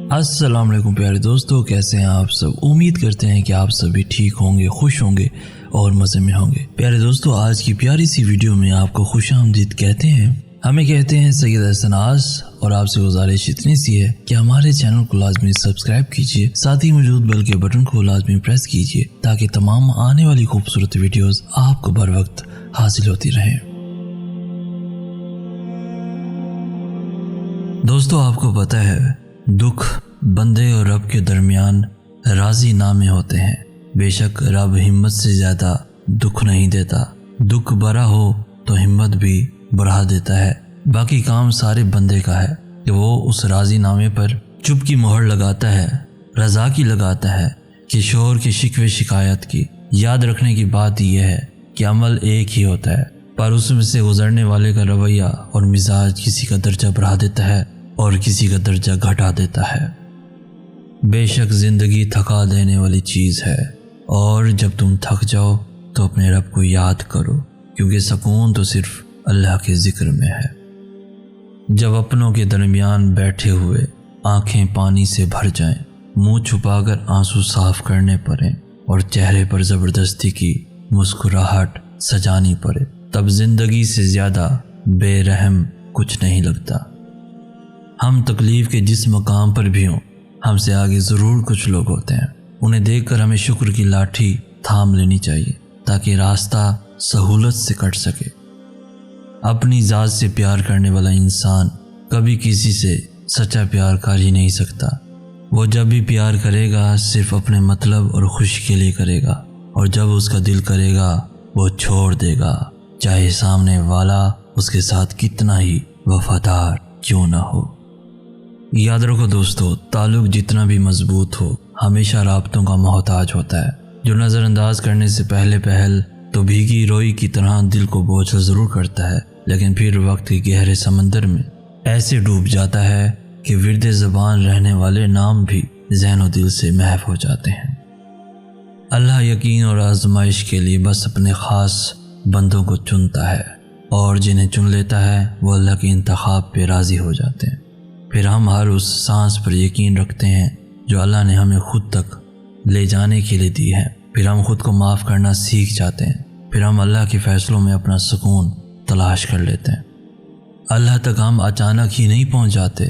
अस्सलाम वालेकुम प्यारे दोस्तों, कैसे हैं आप सब। उम्मीद करते हैं कि आप सभी ठीक होंगे, खुश होंगे और मज़े में होंगे। प्यारे दोस्तों, आज की प्यारी सी वीडियो में आपको खुशामदीद कहते हैं। हमें कहते हैं सैयद अहसन आस, और आपसे गुजारिश इतनी सी है कि हमारे चैनल को लाजमी सब्सक्राइब कीजिए, साथ ही मौजूद बेल के बटन को लाजमी प्रेस कीजिए ताकि तमाम आने वाली खूबसूरत वीडियोस आपको बर वक्त हासिल होती रहें। दोस्तों, आपको पता है दुख बंदे और रब के दरमियान राजी नामे होते हैं। बेशक रब हिम्मत से ज़्यादा दुख नहीं देता, दुख बड़ा हो तो हिम्मत भी बढ़ा देता है। बाकी काम सारे बंदे का है कि वो उस राजी नामे पर चुप की मोहर लगाता है, रज़ा की लगाता है कि शोर की शिकवे शिकायत की। याद रखने की बात यह है कि अमल एक ही होता है, पर उसमें से गुजरने वाले का रवैया और मिजाज किसी का दर्जा बढ़ा देता है और किसी का दर्जा घटा देता है। बेशक ज़िंदगी थका देने वाली चीज़ है, और जब तुम थक जाओ तो अपने रब को याद करो, क्योंकि सुकून तो सिर्फ अल्लाह के ज़िक्र में है। जब अपनों के दरमियान बैठे हुए आंखें पानी से भर जाएं, मुंह छुपाकर आंसू साफ करने पड़े और चेहरे पर ज़बरदस्ती की मुस्कुराहट सजानी पड़े, तब ज़िंदगी से ज़्यादा बेरहम कुछ नहीं लगता। हम तकलीफ़ के जिस मकाम पर भी हों, हमसे आगे ज़रूर कुछ लोग होते हैं। उन्हें देखकर हमें शुक्र की लाठी थाम लेनी चाहिए ताकि रास्ता सहूलत से कट सके। अपनी ज़ात से प्यार करने वाला इंसान कभी किसी से सच्चा प्यार कर ही नहीं सकता। वो जब भी प्यार करेगा सिर्फ अपने मतलब और खुशी के लिए करेगा, और जब उसका दिल करेगा वो छोड़ देगा, चाहे सामने वाला उसके साथ कितना ही वफादार क्यों ना हो। याद रखो दोस्तों, ताल्लुक़ जितना भी मजबूत हो हमेशा राब्तों का मोहताज होता है, जो नज़रअंदाज करने से पहल तो भीगी रोई की तरह दिल को बोझल ज़रूर करता है, लेकिन फिर वक्त के गहरे समंदर में ऐसे डूब जाता है कि विर्दे ज़बान रहने वाले नाम भी ज़हन और दिल से महव हो जाते हैं। अल्लाह यकीन और आजमाइश के लिए बस अपने ख़ास बंदों को चुनता है, और जिन्हें चुन लेता है वो अल्लाह के इंतखाब पे राज़ी हो जाते हैं। फिर हम हर उस सांस पर यकीन रखते हैं जो अल्लाह ने हमें खुद तक ले जाने के लिए दी है। फिर हम खुद को माफ़ करना सीख जाते हैं। फिर हम अल्लाह के फ़ैसलों में अपना सुकून तलाश कर लेते हैं। अल्लाह तक हम अचानक ही नहीं पहुंच जाते,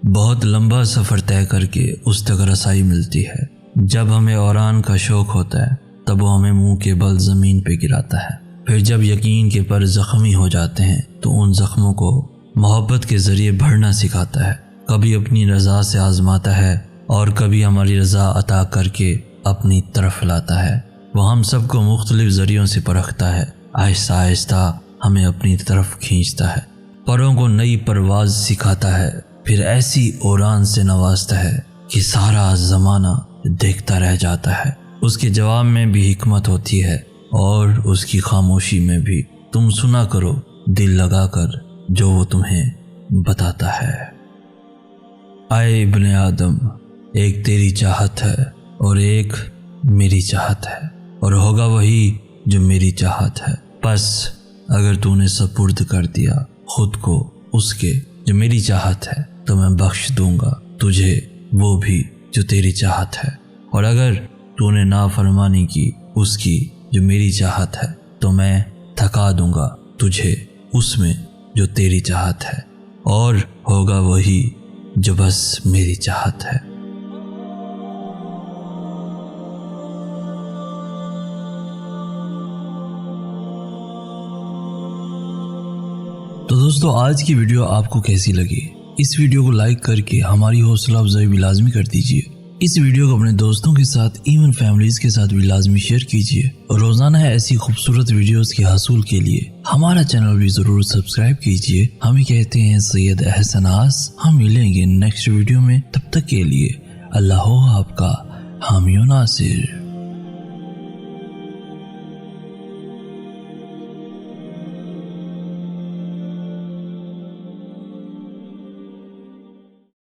बहुत लंबा सफ़र तय करके उस तक रसाई मिलती है। जब हमें औरान का शौक़ होता है तब वो हमें मुंह के बल ज़मीन पे गिराता है। फिर जब यकीन के पर ज़ख्मी हो जाते हैं तो उन ज़ख्मों को मोहब्बत के ज़रिए भरना सिखाता है। कभी अपनी रज़ा से आज़माता है और कभी हमारी रज़ा अता करके अपनी तरफ लाता है। वो हम सबको मुख्तलिफ ज़रियों से परखता है, आहिस्ता आहिस्ता हमें अपनी तरफ खींचता है, परों को नई परवाज़ सिखाता है, फिर ऐसी उड़ान से नवाजता है कि सारा ज़माना देखता रह जाता है। उसके जवाब में भी हिकमत होती है और उसकी खामोशी में भी। तुम सुना करो दिल लगाकर जो वो तुम्हें बताता है। आए इब्ने आदम, एक तेरी चाहत है और एक मेरी चाहत है, और होगा वही जो मेरी चाहत है। बस अगर तूने सपुर्द कर दिया खुद को उसके जो मेरी चाहत है, तो मैं बख्श दूंगा तुझे वो भी जो तेरी चाहत है, और अगर तूने नाफरमानी की उसकी जो मेरी चाहत है, तो मैं थका दूंगा तुझे उसमें जो तेरी चाहत है, और होगा वही जो बस मेरी चाहत है। तो दोस्तों, आज की वीडियो आपको कैसी लगी? इस वीडियो को लाइक करके हमारी हौसला अफजाई भी लाजमी कर दीजिए। इस वीडियो को अपने दोस्तों के साथ, इवन फैमिलीज के साथ भी लाजमी शेयर कीजिए, और रोजाना है ऐसी खूबसूरत वीडियोस के हासिल के लिए हमारा चैनल भी जरूर सब्सक्राइब कीजिए। हम कहते हैं सैयद अहसन आस। हम मिलेंगे नेक्स्ट वीडियो में, तब तक के लिए अल्लाह हो आपका हामी नासिर।